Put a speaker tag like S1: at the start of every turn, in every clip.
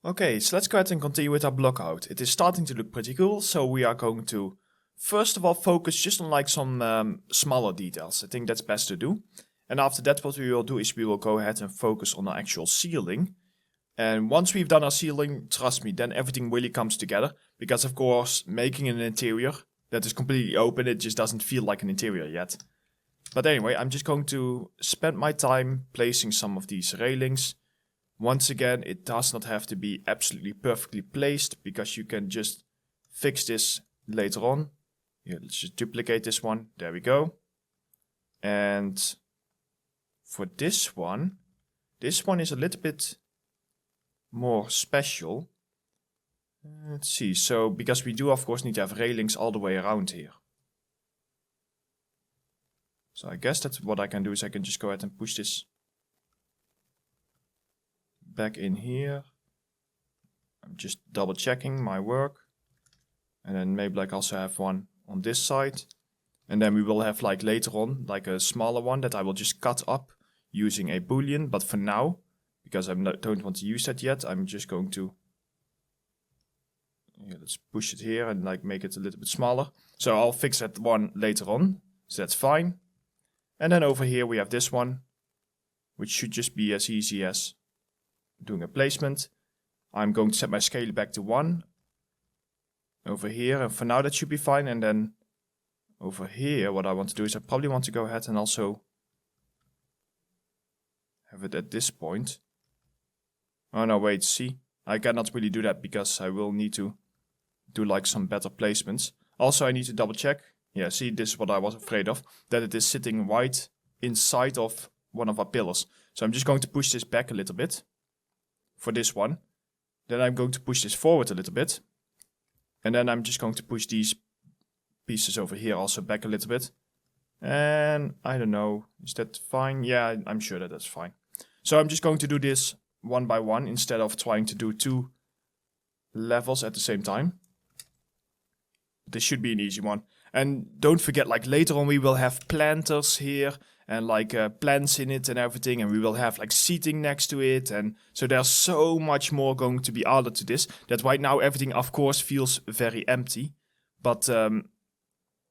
S1: Okay, so let's go ahead and continue with our blockout. It is starting to look pretty cool, so we are going to first of all focus just on like some smaller details. I think that's best to do. And after that, what we will do is we will go ahead and focus on the actual ceiling. And once we've done our ceiling, trust me, then everything really comes together. Because of course, making an interior that is completely open, it just doesn't feel like an interior yet. But anyway, I'm just going to spend my time placing some of these railings. Once again, it does not have to be absolutely perfectly placed, because you can just fix this later on. Here, let's just duplicate this one. There we go. And for this one is a little bit more special. Let's see, so because we do of course need to have railings all the way around here. So I guess that's what I can do, is I can just go ahead and push this back in here. I'm just double checking my work. And then maybe like also have one on this side. And then we will have like later on like a smaller one that I will just cut up using a boolean. But for now, because I don't want to use that yet, I'm just going to let's push it here and like make it a little bit smaller. So I'll fix that one later on, so that's fine. And then over here we have this one, which should just be as easy as doing a placement. I'm going to set my scale back to 1 over here, and for now that should be fine. And then over here what I want to do is I probably want to go ahead and also have it at this point. Oh no, wait, see, I cannot really do that because I will need to do like some better placements. Also I need to double check. Yeah, see, this is what I was afraid of, that it is sitting right inside of one of our pillars. So I'm just going to push this back a little bit for this one. Then I'm going to push this forward a little bit. And then I'm just going to push these pieces over here also back a little bit. And I don't know, is that fine? Yeah, I'm sure that that's fine. So I'm just going to do this one by one instead of trying to do 2 levels at the same time. This should be an easy one. And don't forget, like later on we will have planters here and like plants in it and everything, and we will have like seating next to it, and so there's so much more going to be added to this, that right now everything of course feels very empty. But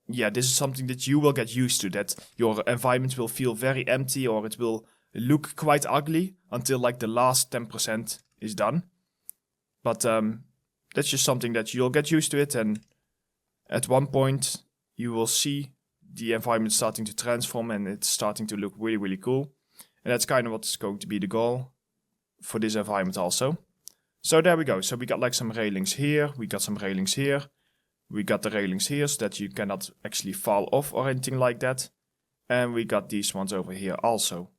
S1: yeah, this is something that you will get used to, that your environment will feel very empty, or it will look quite ugly until like the last 10% is done. But that's just something that you'll get used to it, and at one point you will see the environment starting to transform and it's starting to look really, really cool. And that's kind of what's going to be the goal for this environment also. So there we go. So we got like some railings here, we got some railings here, we got the railings here so that you cannot actually fall off or anything like that. And we got these ones over here also.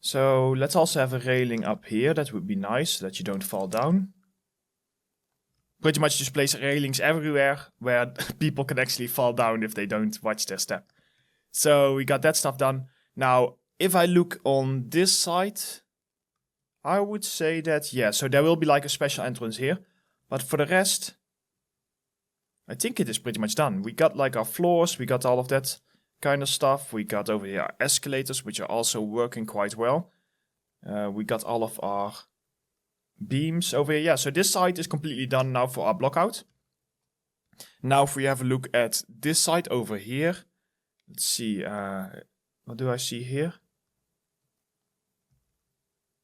S1: So let's also have a railing up here. That would be nice so that you don't fall down. Pretty much just place railings everywhere where people can actually fall down if they don't watch their step. So we got that stuff done. Now, if I look on this side, I would say that, yeah, so there will be like a special entrance here. But for the rest, I think it is pretty much done. We got like our floors, we got all of that kind of stuff. We got over here our escalators, which are also working quite well. We got all of our beams over here. Yeah, so this side is completely done now for our blockout. Now if we have a look at this side over here, let's see, what do I see here?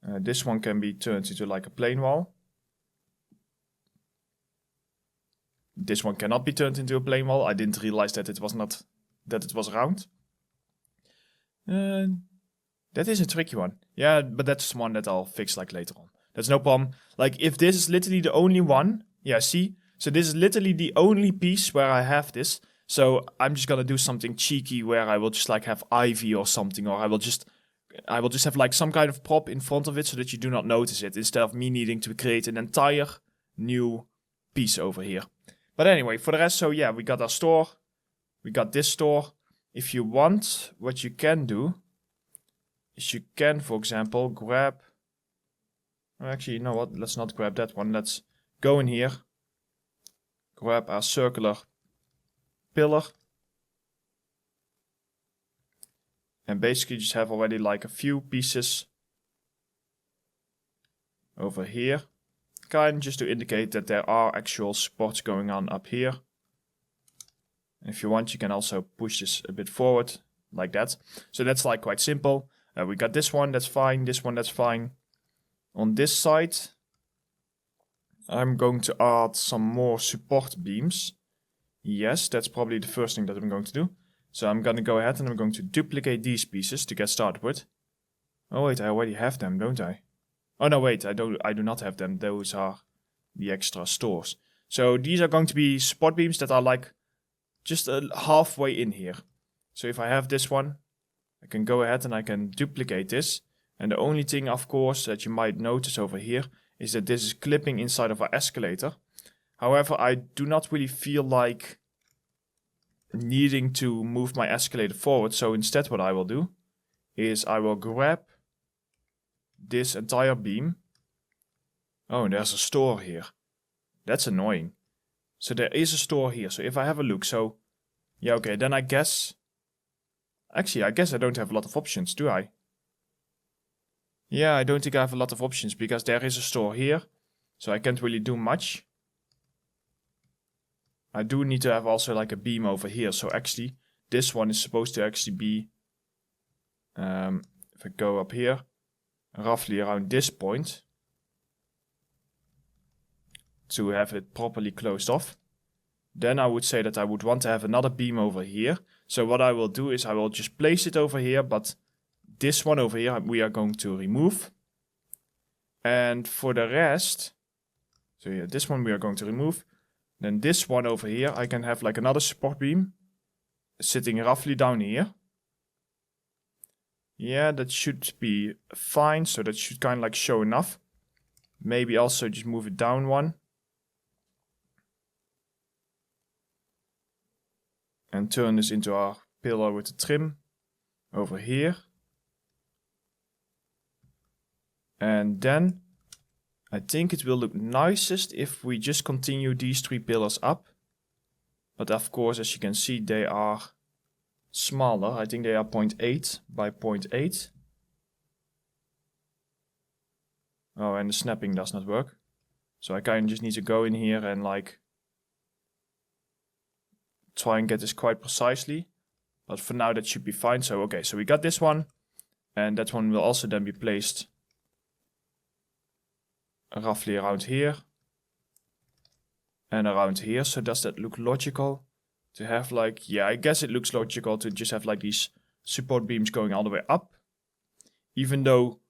S1: This one can be turned into like a plain wall. This one cannot be turned into a plain wall. I didn't realize that it was not, that it was round. That is a tricky one. Yeah, but that's one that I'll fix like later on. That's no problem. Like if this is literally the only one, yeah, see? So this is literally the only piece where I have this. So I'm just gonna do something cheeky where I will just like have ivy or something, or I will just have like some kind of prop in front of it so that you do not notice it, instead of me needing to create an entire new piece over here. But anyway, for the rest, so yeah, we got our store, we got this store. If you want, what you can do is you can, for example, grab... Actually, you know what? Let's not grab that one. Let's go in here. Grab our circular pillar. And basically just have already like a few pieces over here. kind of just to indicate that there are actual supports going on up here. If you want, you can also push this a bit forward, like that. So that's like quite simple. We got this one, that's fine. This one, that's fine. On this side, I'm going to add some more support beams. Yes, that's probably the first thing that I'm going to do. So I'm going to go ahead and I'm going to duplicate these pieces to get started with. Oh wait, I already have them, don't I? Oh no, wait, I do not have them. Those are the extra stores. So these are going to be support beams that are like just halfway in here. So if I have this one, I can go ahead and I can duplicate this. And the only thing, of course, that you might notice over here is that this is clipping inside of our escalator. However, I do not really feel like needing to move my escalator forward. So instead what I will do is I will grab this entire beam. Oh, and there's a store here. That's annoying. So there is a store here. So if I have a look, so yeah, okay, then I guess... Actually, I guess I don't have a lot of options, do I? Yeah, I don't think I have a lot of options because there is a store here. So I can't really do much. I do need to have also like a beam over here. So actually, this one is supposed to actually be... if I go up here, roughly around this point. To have it properly closed off. Then I would say that I would want to have another beam over here. So what I will do is I will just place it over here, but this one over here we are going to remove. And for the rest, so yeah, this one we are going to remove. Then this one over here, I can have like another support beam sitting roughly down here. Yeah, that should be fine. So that should kind of like show enough. Maybe also just move it down one. And turn this into our pillar with the trim over here. And then I think it will look nicest if we just continue these 3 pillars up. But of course, as you can see, they are smaller. I think they are 0.8 by 0.8. Oh, and the snapping does not work. So I kind of just need to go in here and like try and get this quite precisely. But for now that should be fine. So okay, so we got this one. And that one will also then be placed roughly around here. And around here. So does that look logical? To have like, yeah, I guess it looks logical to just have like these support beams going all the way up. Even though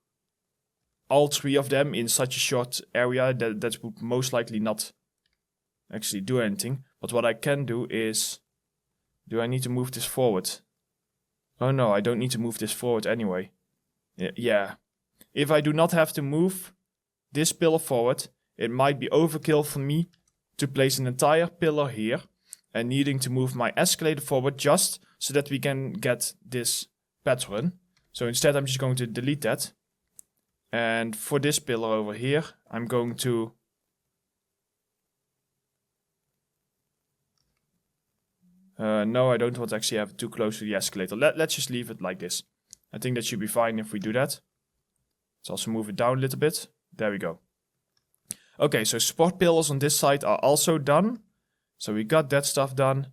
S1: all 3 of them in such a short area, that would most likely not actually do anything. But what I can do is, do I need to move this forward? Oh no, I don't need to move this forward anyway. Yeah. If I do not have to move this pillar forward, it might be overkill for me to place an entire pillar here and needing to move my escalator forward just so that we can get this pattern. So instead I'm just going to delete that. And for this pillar over here, I'm going to no, I don't want to actually have it too close to the escalator. Let's just leave it like this. I think that should be fine if we do that. Let's also move it down a little bit. There we go. Okay, so support pillars on this side are also done. So we got that stuff done.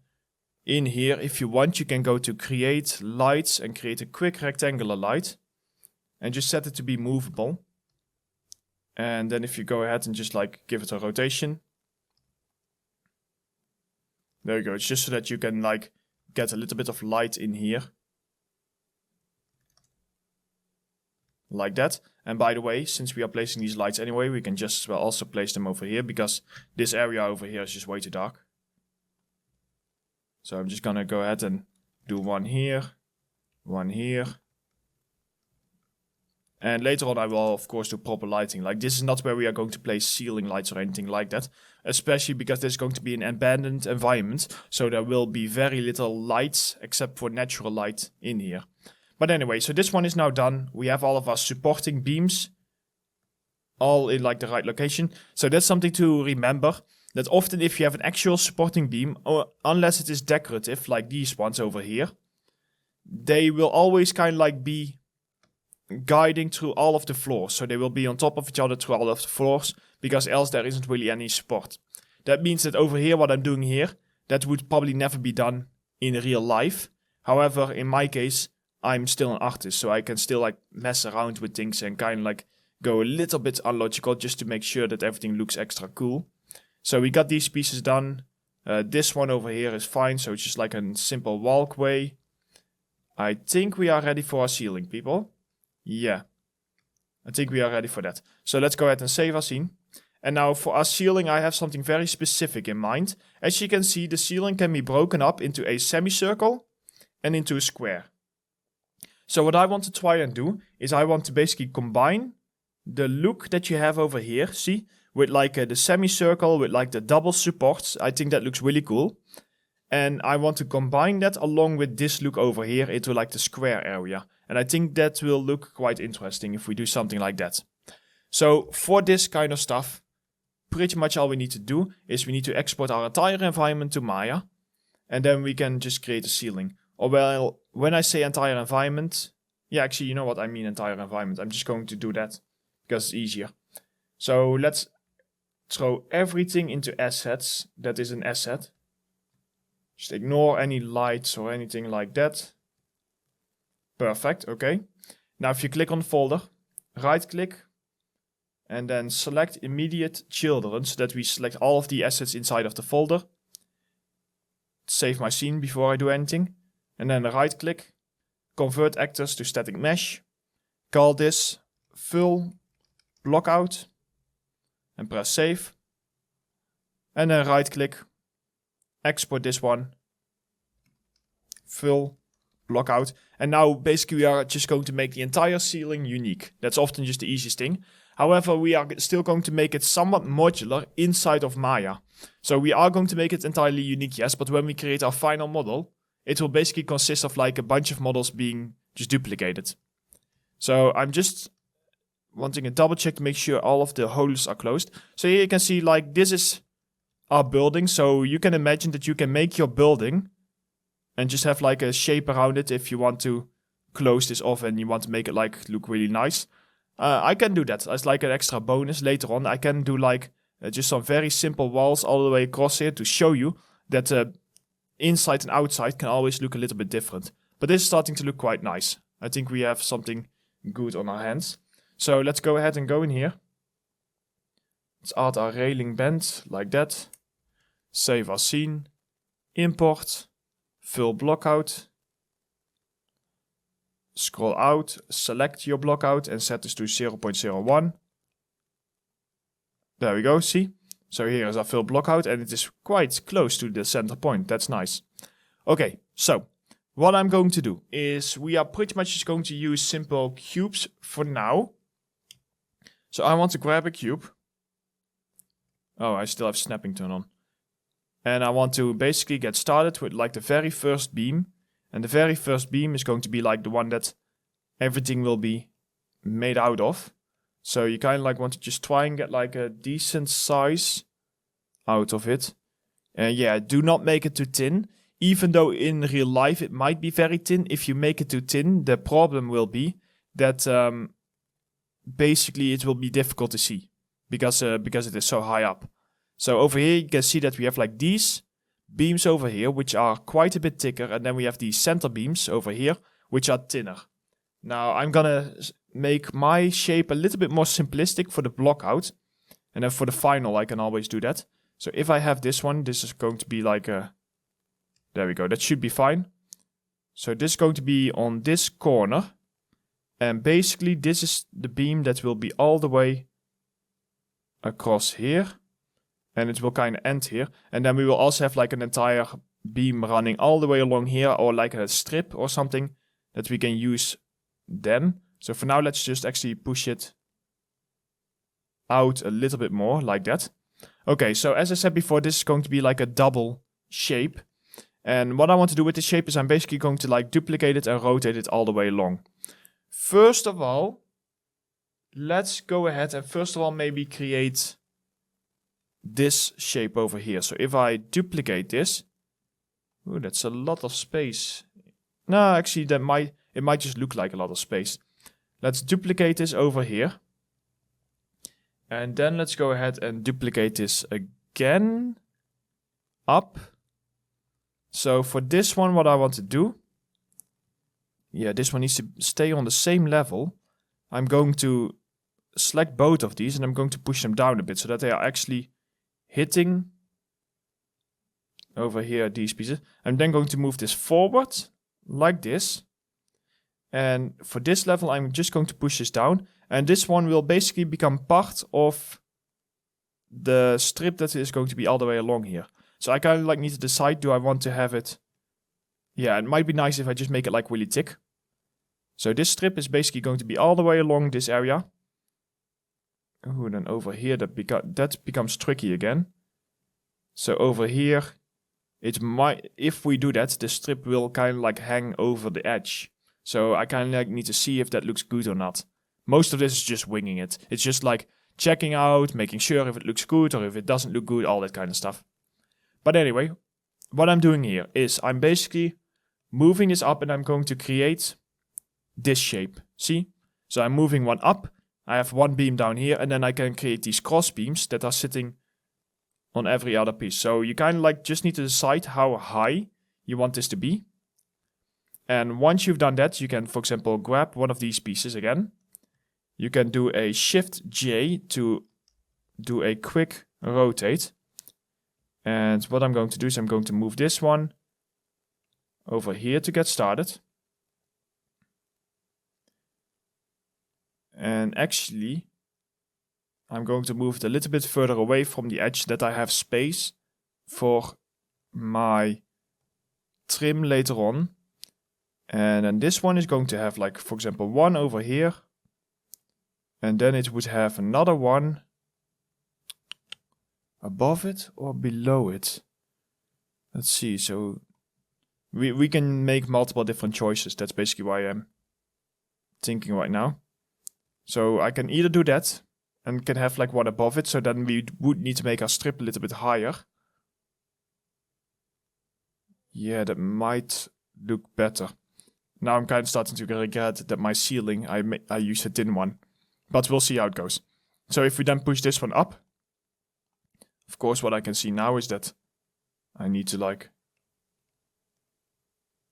S1: In here, if you want, you can go to create lights and create a quick rectangular light. And just set it to be movable. And then if you go ahead and just like give it a rotation. There you go, it's just so that you can like get a little bit of light in here. Like that. And by the way, since we are placing these lights anyway, we can just as well also place them over here because this area over here is just way too dark. So I'm just gonna go ahead and do one here, one here. And later on I will of course do proper lighting. Like this is not where we are going to place ceiling lights or anything like that. Especially because this is going to be an abandoned environment. So there will be very little lights except for natural light in here. But anyway, so this one is now done. We have all of our supporting beams. All in like the right location. So that's something to remember. That often if you have an actual supporting beam, or unless it is decorative like these ones over here. They will always kind of like be guiding through all of the floors. So they will be on top of each other through all of the floors, because else there isn't really any support. That means that over here, what I'm doing here, that would probably never be done in real life. However, in my case, I'm still an artist, so I can still like mess around with things and kind of like go a little bit unlogical just to make sure that everything looks extra cool. So we got these pieces done. This one over here is fine, so it's just like a simple walkway. I think we are ready for our ceiling, people. Yeah, I think we are ready for that. So let's go ahead and save our scene. And now for our ceiling, I have something very specific in mind. As you can see, the ceiling can be broken up into a semicircle and into a square. So what I want to try and do is I want to basically combine the look that you have over here, see, with like the semicircle, with like the double supports. I think that looks really cool. And I want to combine that along with this look over here into like the square area. And I think that will look quite interesting if we do something like that. So for this kind of stuff, pretty much all we need to do is we need to export our entire environment to Maya. And then we can just create a ceiling. Or well, when I say entire environment, yeah, actually, you know what I mean, entire environment. I'm just going to do that because it's easier. So let's throw everything into assets. That is an asset. Just ignore any lights or anything like that. Perfect, okay. Now if you click on the folder, right click, and then select immediate children so that we select all of the assets inside of the folder. Save my scene before I do anything. And then right click, convert actors to static mesh. Call this full blockout and press save. And then right click, export this one, full blockout. And now basically we are just going to make the entire ceiling unique. That's often just the easiest thing. However, we are still going to make it somewhat modular inside of Maya. So we are going to make it entirely unique, yes, but when we create our final model, it will basically consist of like a bunch of models being just duplicated. So I'm just wanting a double check to make sure all of the holes are closed. So here you can see like this is our building. So you can imagine that you can make your building and just have like a shape around it if you want to close this off and you want to make it like look really nice. I can do that as like an extra bonus later on. I can do like just some very simple walls all the way across here to show you that inside and outside can always look a little bit different. But this is starting to look quite nice. I think we have something good on our hands. So let's go ahead and go in here. Let's add our railing bend like that. Save our scene. Import. Fill blockout. Scroll out, select your blockout and set this to 0.01. There we go, see? So here is our fill blockout and it is quite close to the center point. That's nice. Okay, so what I'm going to do is we are pretty much just going to use simple cubes for now. So I want to grab a cube. Oh, I still have snapping turn on. And I want to basically get started with like the very first beam. And the very first beam is going to be like the one that everything will be made out of. So you kind of like want to just try and get like a decent size out of it. And yeah, do not make it too thin. Even though in real life it might be very thin. If you make it too thin, the problem will be that basically it will be difficult to see. Because it is so high up. So over here you can see that we have like these beams over here, which are quite a bit thicker, and then we have these center beams over here, which are thinner. Now I'm gonna make my shape a little bit more simplistic for the blockout, and then for the final I can always do that. So if I have this one, this is going to be like a, there we go, that should be fine. So this is going to be on this corner, and basically this is the beam that will be all the way across here. And it will kind of end here. And then we will also have like an entire beam running all the way along here. Or like a strip or something that we can use then. So for now, let's just actually push it out a little bit more like that. Okay, so as I said before, this is going to be like a double shape. And what I want to do with this shape is I'm basically going to like duplicate it and rotate it all the way along. First of all, let's go ahead and first of all maybe create this shape over here. So if I duplicate this, ooh, that's a lot of space. No, actually it might just look like a lot of space. Let's duplicate this over here. And then let's go ahead and duplicate this again. Up. So for this one, what I want to do, yeah, this one needs to stay on the same level. I'm going to select both of these and I'm going to push them down a bit so that they are actually hitting over here, these pieces. I'm then going to move this forward like this. And for this level, I'm just going to push this down. And this one will basically become part of the strip that is going to be all the way along here. So I kind of like need to decide, do I want to have it? Yeah, it might be nice if I just make it like really thick. So this strip is basically going to be all the way along this area. Oh, then over here that becomes tricky again. So over here, it might, if we do that, the strip will kind of like hang over the edge. So I kind of like need to see if that looks good or not. Most of this is just winging it. It's just like checking out, making sure if it looks good or if it doesn't look good, all that kind of stuff. But anyway, what I'm doing here is I'm basically moving this up and I'm going to create this shape. See? So I'm moving one up. I have one beam down here and then I can create these cross beams that are sitting on every other piece. So you kind of like just need to decide how high you want this to be. And once you've done that, you can, for example, grab one of these pieces again. You can do a Shift J to do a quick rotate. And what I'm going to do is I'm going to move this one over here to get started. And actually, I'm going to move it a little bit further away from the edge that I have space for my trim later on. And then this one is going to have, like, for example, one over here. And then it would have another one above it or below it. Let's see. So we can make multiple different choices. That's basically why I'm thinking right now. So I can either do that and can have like one above it. So then we would need to make our strip a little bit higher. Yeah, that might look better. Now I'm kind of starting to regret that my ceiling, I used a thin one. But we'll see how it goes. So if we then push this one up, of course what I can see now is that I need to like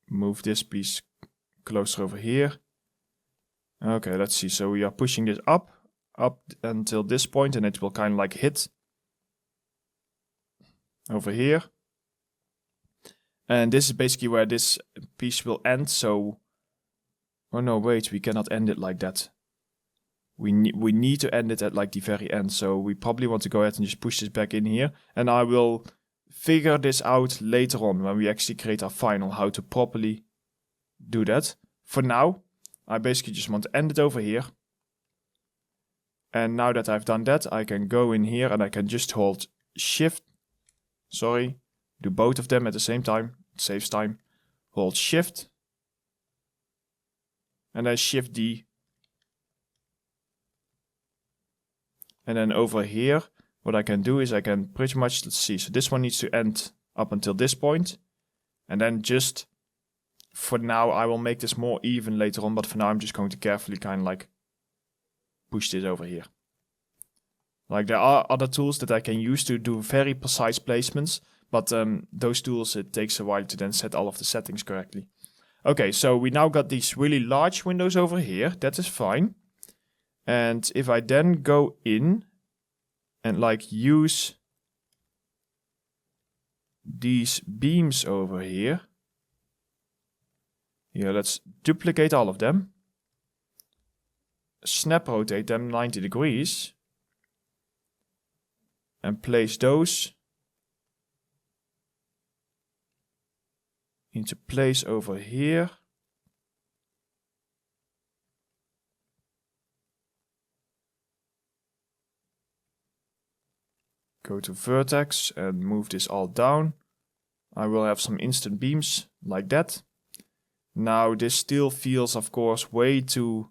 S1: move this piece closer over here. Okay, let's see. So we are pushing this up until this point and it will kind of like hit over here. And this is basically where this piece will end. So, oh no, wait, we cannot end it like that. We need to end it at like the very end. So we probably want to go ahead and just push this back in here. And I will figure this out later on when we actually create our final, how to properly do that. For now, I basically just want to end it over here. And now that I've done that, I can go in here and I can just hold Shift. Sorry. Do both of them at the same time. It saves time. Hold Shift. And then Shift D. And then over here, what I can do is I can pretty much, let's see. So this one needs to end up until this point. And then just, for now, I will make this more even later on. But for now, I'm just going to carefully kind of like push this over here. Like there are other tools that I can use to do very precise placements. But those tools, it takes a while to then set all of the settings correctly. Okay, so we now got these really large windows over here. That is fine. And if I then go in and like use these beams over here. Yeah, let's duplicate all of them. Snap rotate them 90 degrees. And place those into place over here. Go to vertex and move this all down. I will have some instant beams like that. Now this still feels of course way too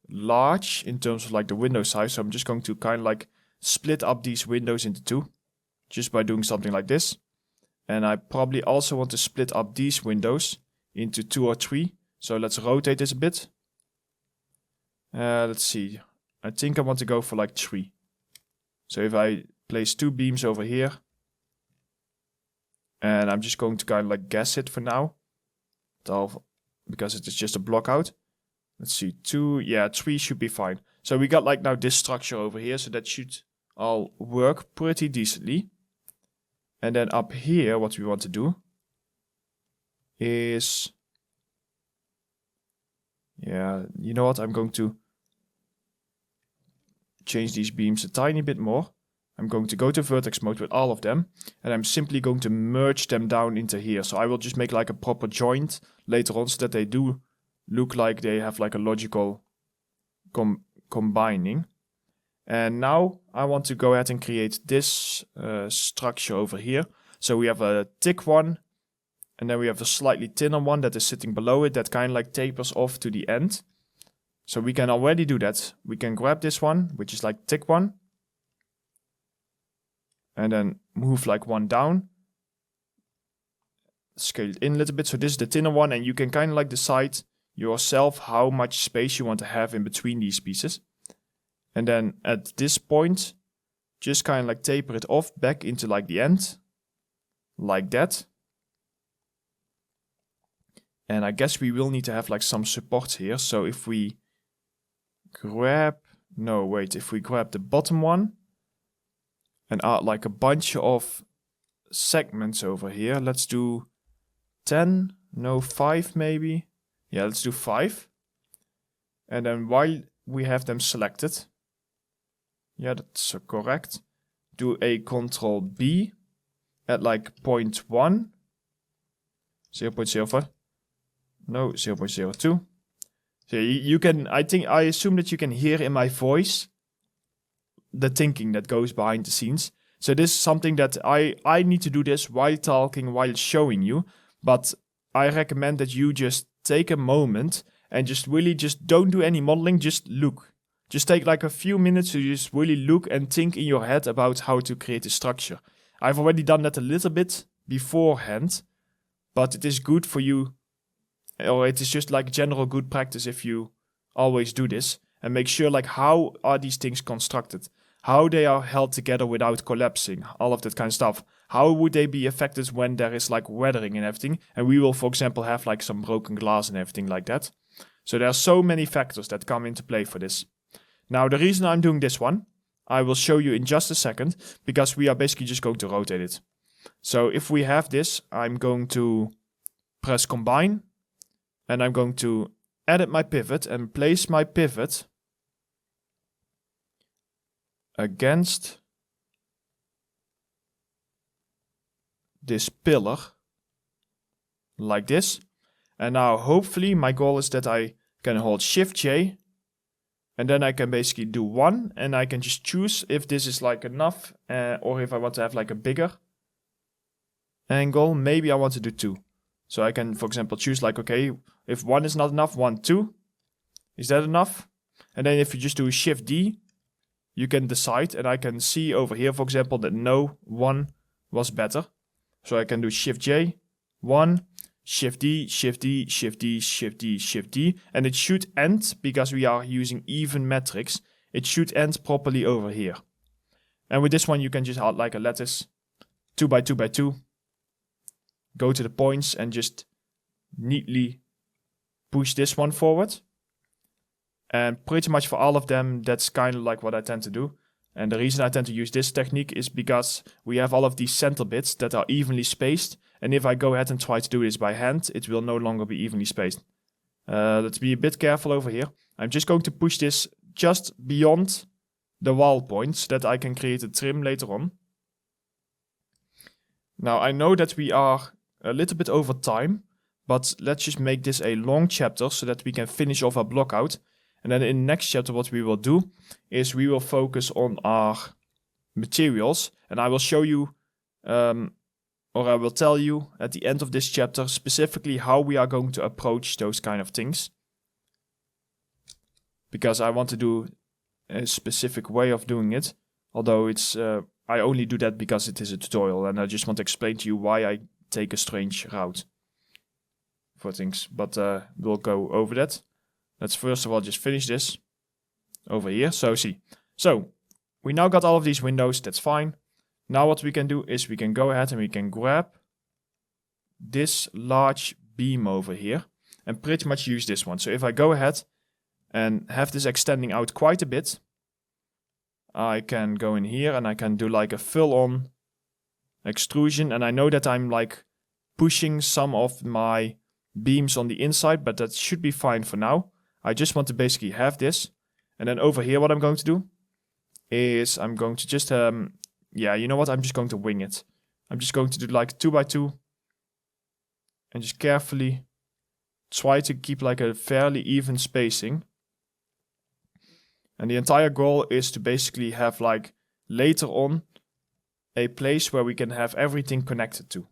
S1: large in terms of like the window size. So I'm just going to kind of like split up these windows into two. Just by doing something like this. And I probably also want to split up these windows into 2 or 3. So let's rotate this a bit. Let's see. I think I want to go for like 3. So if I place 2 beams over here, and I'm just going to kind of like guess it for now, because it is just a block out. Let's see, 2, yeah, 3 should be fine. So we got like now this structure over here, so that should all work pretty decently. And then up here, what we want to do is, yeah, you know what, I'm going to change these beams a tiny bit more. I'm going to go to vertex mode with all of them, and I'm simply going to merge them down into here. So I will just make like a proper joint later on, so that they do look like they have like a logical combining. And now I want to go ahead and create this structure over here. So we have a thick one, and then we have a slightly thinner one that is sitting below it that kind of like tapers off to the end. So we can already do that. We can grab this one, which is like thick one, and then move like one down. Scale it in a little bit. So this is the thinner one, and you can kind of like decide yourself how much space you want to have in between these pieces. And then at this point, just kind of like taper it off back into like the end, like that. And I guess we will need to have like some support here. So if we grab, no wait, if we grab the bottom one and add like a bunch of segments over here, let's do 10, no 5 maybe. Yeah, let's do 5. And then while we have them selected, yeah, that's correct, do a Control B at like 0.1, 0.05, no, 0.02. So you can, I assume that you can hear in my voice the thinking that goes behind the scenes. So this is something that I need to do this while talking, while showing you. But I recommend that you just take a moment and just really just don't do any modeling, just look. Just take like a few minutes to just really look and think in your head about how to create a structure. I've already done that a little bit beforehand, but it is good for you, or it is just like general good practice if you always do this and make sure like how are these things constructed, how they are held together without collapsing, all of that kind of stuff. How would they be affected when there is like weathering and everything? And we will, for example, have like some broken glass and everything like that. So there are so many factors that come into play for this. Now, the reason I'm doing this one, I will show you in just a second, because we are basically just going to rotate it. So if we have this, I'm going to press combine, and I'm going to edit my pivot and place my pivot against this pillar, like this. And now hopefully my goal is that I can hold Shift J, and then I can basically do 1, and I can just choose if this is like enough, or if I want to have like a bigger angle. Maybe I want to do 2. So I can, for example, choose like, okay, if 1 is not enough, 1, 2. Is that enough? And then if you just do Shift D, you can decide, and I can see over here, for example, that no, 1 was better. So I can do Shift J, 1, Shift D, Shift D, Shift D, Shift D, Shift D, and it should end, because we are using even metrics, it should end properly over here. And with this one, you can just add like a lattice, 2 by 2 by 2, go to the points and just neatly push this one forward. And pretty much for all of them, that's kind of like what I tend to do. And the reason I tend to use this technique is because we have all of these center bits that are evenly spaced. And if I go ahead and try to do this by hand, it will no longer be evenly spaced. Let's be a bit careful over here. I'm just going to push this just beyond the wall points so that I can create a trim later on. Now I know that we are a little bit over time, but let's just make this a long chapter so that we can finish off our block out. And then in the next chapter, what we will do is we will focus on our materials, and I will show you, or I will tell you at the end of this chapter specifically how we are going to approach those kind of things. Because I want to do a specific way of doing it, although it's I only do that because it is a tutorial, and I just want to explain to you why I take a strange route for things. But we'll go over that. Let's first of all just finish this. over here. So see. So we now got all of these windows. That's fine. Now what we can do is we can go ahead and we can grab this large beam over here and pretty much use this one. So if I go ahead and have this extending out quite a bit, I can go in here and I can do like a full-on extrusion, and I know that I'm like pushing some of my beams on the inside, but that should be fine for now. I just want to basically have this, and then over here what I'm going to do is I'm going to just yeah, you know what, I'm just going to wing it. I'm just going to do like 2x2 and just carefully try to keep like a fairly even spacing. And the entire goal is to basically have like later on a place where we can have everything connected to.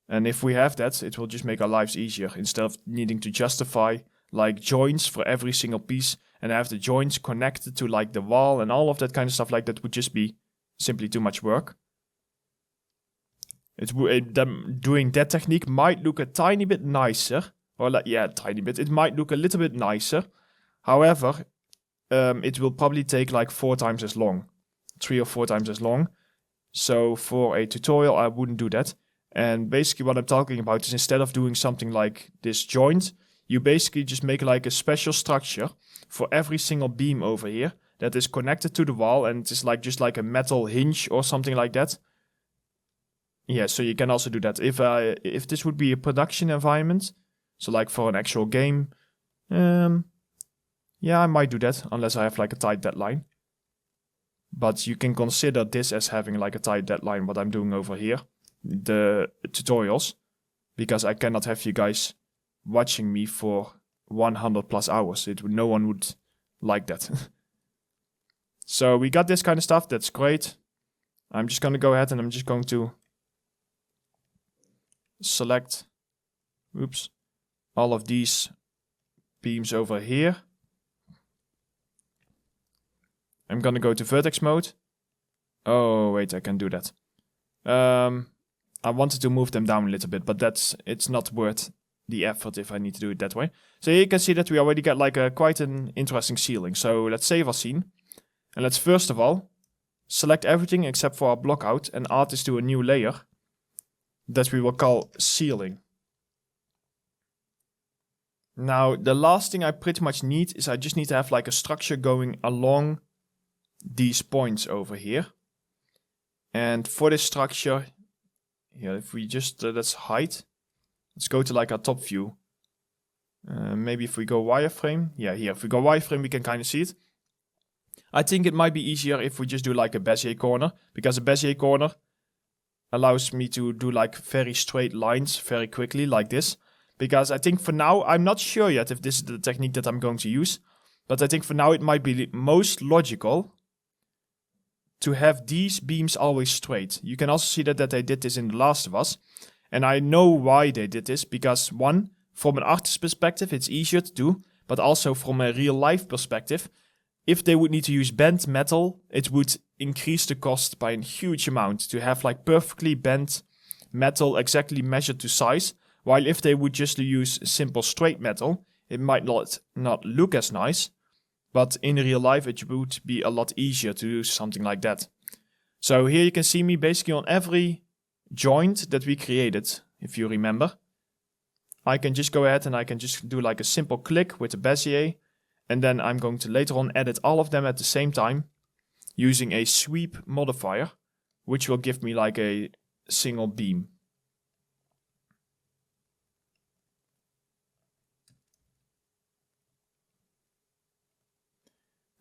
S1: And if we have that, it will just make our lives easier instead of needing to justify like joints for every single piece and have the joints connected to like the wall and all of that kind of stuff. Like that would just be simply too much work. Doing that technique might look a tiny bit nicer, or like, yeah, tiny bit. It might look a little bit nicer. However, it will probably take like 4 times as long, 3 or 4 times as long. So for a tutorial, I wouldn't do that. And basically what I'm talking about is instead of doing something like this joint, you basically just make like a special structure for every single beam over here that is connected to the wall, and it is like just like a metal hinge or something like that. Yeah, so you can also do that. If this would be a production environment, so like for an actual game, yeah, I might do that unless I have like a tight deadline. But you can consider this as having like a tight deadline, what I'm doing over here, the tutorials, because I cannot have you guys watching me for 100 plus hours. No one would like that. So we got this kind of stuff. That's great. I'm just going to go ahead and I'm just going to select, oops, all of these beams over here. I'm going to go to vertex mode. Oh, wait, I can do that. I wanted to move them down a little bit, but it's not worth the effort if I need to do it that way. So here you can see that we already got like quite an interesting ceiling. So let's save our scene. And let's first of all select everything except for our blockout and add this to a new layer that we will call ceiling. Now the last thing I pretty much need is I just need to have like a structure going along these points over here. And for this structure, yeah, if we just, that's height. Let's go to like our top view. Maybe if we go wireframe. Yeah, here, if we go wireframe, we can kind of see it. I think it might be easier if we just do like a Bezier corner, because a Bezier corner allows me to do like very straight lines very quickly like this. Because I think for now, I'm not sure yet if this is the technique that I'm going to use, but I think for now it might be most logical to have these beams always straight. You can also see that they did this in The Last of Us. And I know why they did this, because one, from an artist perspective, it's easier to do, but also from a real life perspective, if they would need to use bent metal, it would increase the cost by a huge amount to have like perfectly bent metal exactly measured to size. While if they would just use simple straight metal, it might not look as nice, but in real life it would be a lot easier to do something like that. So here you can see me basically on every joint that we created, if you remember. I can just go ahead and I can just do like a simple click with the Bezier, and then I'm going to later on edit all of them at the same time using a sweep modifier, which will give me like a single beam.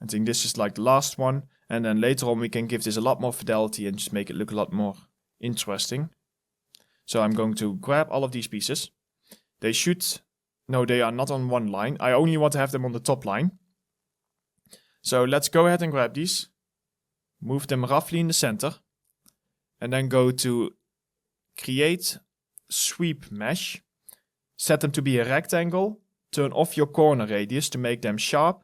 S1: I think this is like the last one, and then later on we can give this a lot more fidelity and just make it look a lot more interesting. So I'm going to grab all of these pieces. They are not on one line. I only want to have them on the top line. So let's go ahead and grab these, move them roughly in the center, and then go to create sweep mesh, set them to be a rectangle, turn off your corner radius to make them sharp.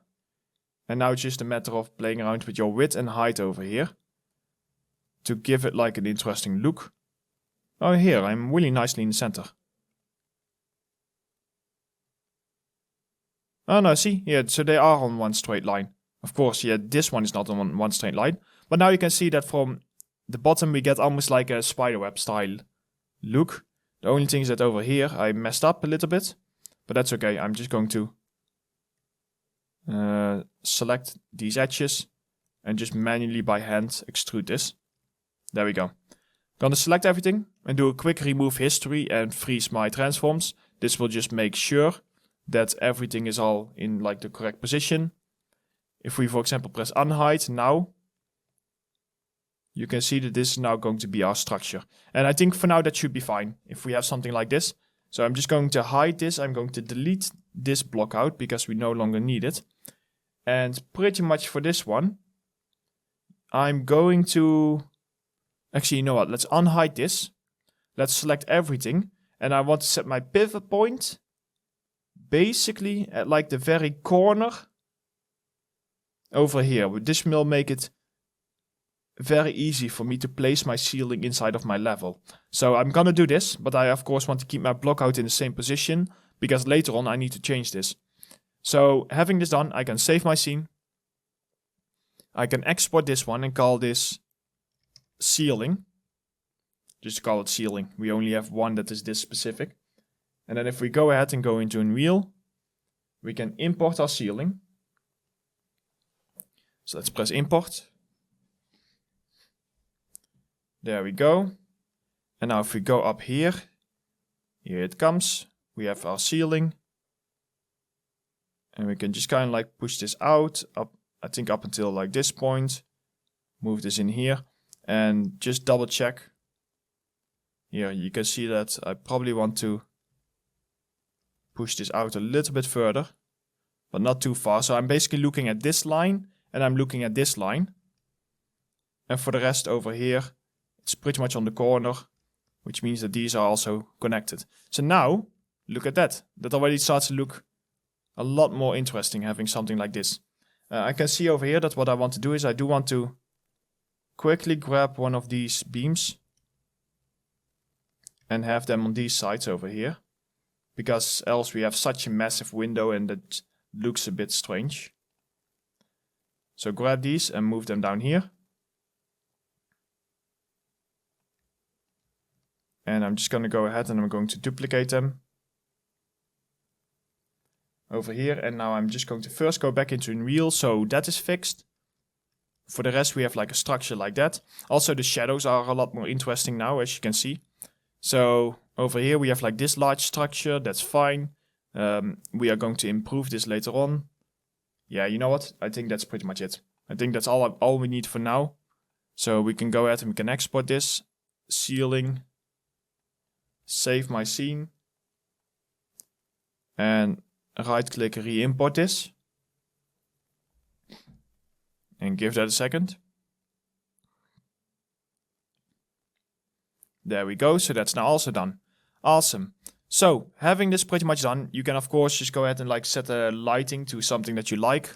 S1: And now it's just a matter of playing around with your width and height over here to give it like an interesting look. Oh, here, I'm really nicely in the center. Oh no, see? Yeah, so they are on one straight line. Of course, yeah, this one is not on one straight line. But now you can see that from the bottom we get almost like a spiderweb style look. The only thing is that over here I messed up a little bit. But that's okay, I'm just going to select these edges and just manually by hand extrude this. There we go. Gonna select everything and do a quick remove history and freeze my transforms. This will just make sure that everything is all in like the correct position. If we, for example, press unhide now, you can see that this is now going to be our structure. And I think for now that should be fine if we have something like this. So I'm just going to hide this. I'm going to delete this block out because we no longer need it. And pretty much for this one, I'm going to... Actually, you know what? Let's unhide this. Let's select everything. And I want to set my pivot point basically at like the very corner over here. This will make it very easy for me to place my ceiling inside of my level. So I'm gonna do this, but I of course want to keep my block out in the same position because later on I need to change this. So having this done, I can save my scene. I can export this one and call this ceiling. Just call it ceiling. We only have one that is this specific. And then if we go ahead and go into Unreal, we can import our ceiling. So let's press import. There we go. And now if we go up here, here it comes. We have our ceiling. And we can just kind of like push this out, up, I think up until like this point. Move this in here and just double check. Here you can see that I probably want to push this out a little bit further, but not too far. So I'm basically looking at this line and I'm looking at this line. And for the rest over here, it's pretty much on the corner, which means that these are also connected. So now, look at that. That already starts to look a lot more interesting having something like this. I can see over here that what I want to do is I do want to quickly grab one of these beams and have them on these sides over here, because else we have such a massive window and it looks a bit strange. So grab these and move them down here. And I'm just going to go ahead and I'm going to duplicate them over here. And now I'm just going to first go back into Unreal, so that is fixed. For the rest we have like a structure like that. Also the shadows are a lot more interesting now, as you can see. So over here we have like this large structure, that's fine. We are going to improve this later on. Yeah, you know what? I think that's pretty much it. I think that's all we need for now. So we can go ahead and we can export this. Ceiling. Save my scene. And right click re-import this. And give that a second. There we go, so that's now also done. Awesome. So, having this pretty much done, you can of course just go ahead and like set a lighting to something that you like.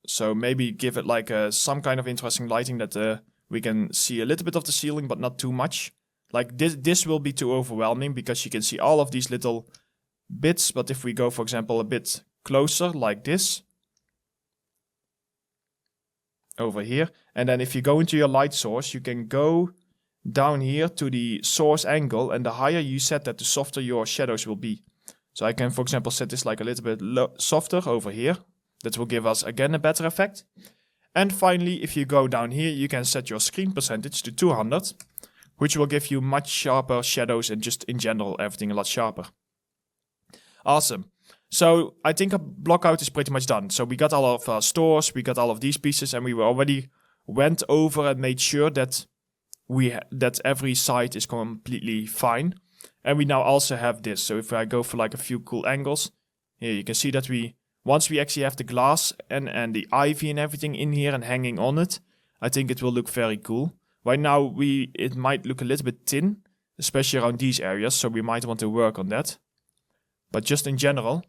S1: So maybe give it like some kind of interesting lighting that we can see a little bit of the ceiling, but not too much. Like this will be too overwhelming because you can see all of these little bits. But if we go, for example, a bit closer like this, over here, and then if you go into your light source, you can go down here to the source angle, and the higher you set that, the softer your shadows will be. So I can, for example, set this like a little bit softer over here. That will give us again a better effect. And finally, if you go down here, you can set your screen percentage to 200, which will give you much sharper shadows and just in general everything a lot sharper. Awesome. So I think a blockout is pretty much done. So we got all of our stores, we got all of these pieces, and we already went over and made sure that that every side is completely fine. And we now also have this. So if I go for like a few cool angles, here you can see that once we actually have the glass and the ivy and everything in here and hanging on it, I think it will look very cool. Right now it might look a little bit thin, especially around these areas, so we might want to work on that. But just in general,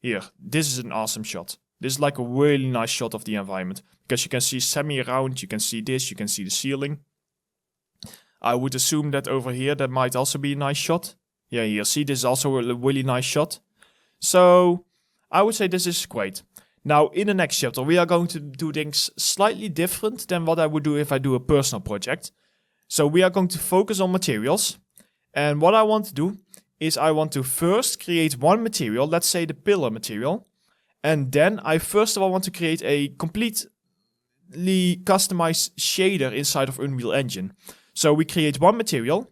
S1: here, this is an awesome shot. This is like a really nice shot of the environment. Because you can see semi-round, you can see this, you can see the ceiling. I would assume that over here that might also be a nice shot. Yeah, here, see, this is also a really nice shot. So I would say this is great. Now, in the next chapter, we are going to do things slightly different than what I would do if I do a personal project. So we are going to focus on materials. And what I want to do is I want to first create one material, let's say the pillar material. And then I first of all want to create a completely customized shader inside of Unreal Engine. So we create one material.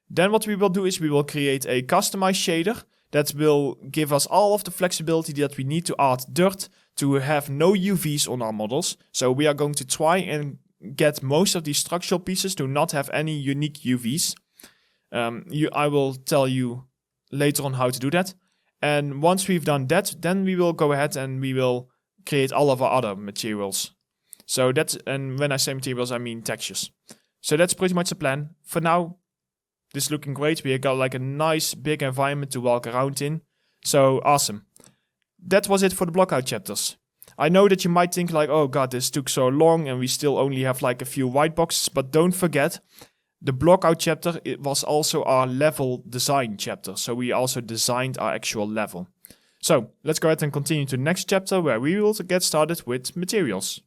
S1: Then what we will do is we will create a customized shader that will give us all of the flexibility that we need to add dirt, to have no UVs on our models. So we are going to try and get most of these structural pieces to not have any unique UVs. I will tell you later on how to do that. And once we've done that, then we will go ahead and we will create all of our other materials. So that's, and when I say materials, I mean textures. So that's pretty much the plan. For now, this is looking great. We got like a nice big environment to walk around in. So awesome. That was it for the Blockout chapters. I know that you might think like, oh god, this took so long and we still only have like a few white boxes. But don't forget, the Blockout chapter, it was also our level design chapter. So we also designed our actual level. So let's go ahead and continue to the next chapter where we will get started with materials.